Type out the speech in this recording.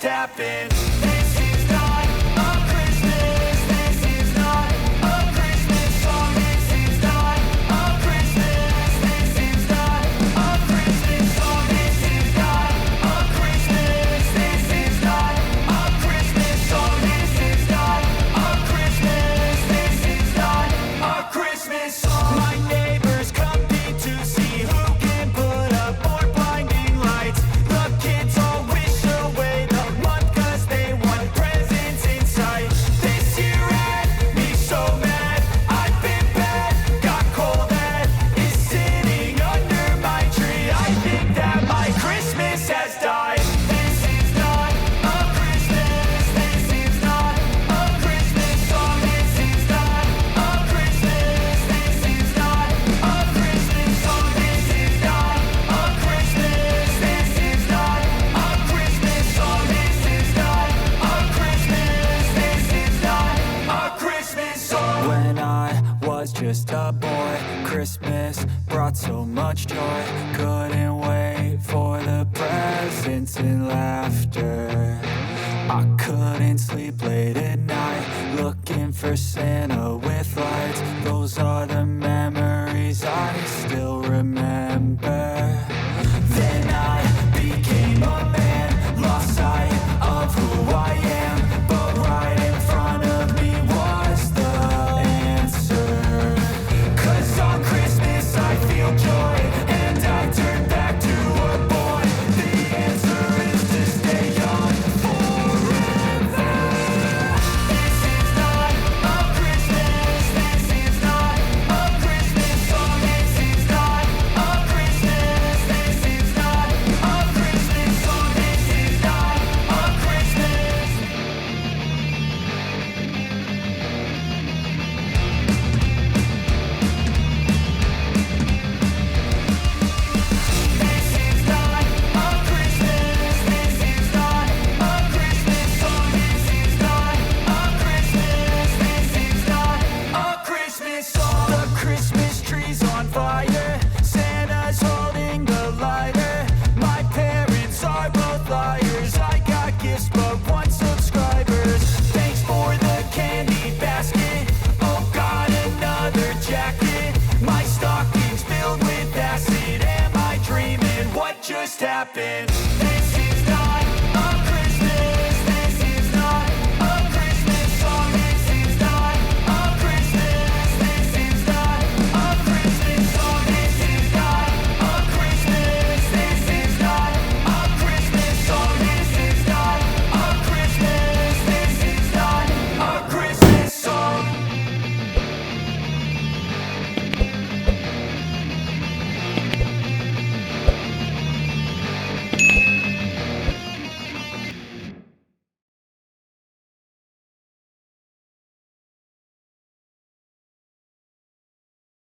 happen. This is not a Christmas. This is not a Christmas song. This is not a Christmas. This is not a Christmas song. This is not a Christmas. This is not a Christmas song. This is not a Christmas. This is not a Christmas song. My neighbors compete to see who can put up more blinding lights. The kids all wish away the month 'cause they want presents in sight. This year had me so mad. I've been bad, got cold that is sitting under my tree. I think that my Christmas has died. This is not a Christmas. This is not a Christmas song. This is not a Christmas. This is not a Christmas song. This is not a Christmas. This is not a Christmas song. This is not a Christmas. This is not a Christmas song. When I was just a boy, Christmas brought so much joy. Couldn't wait for the presents and laughter. I couldn't sleep late at night, looking for Santa with lights. Those are the memories I still remember.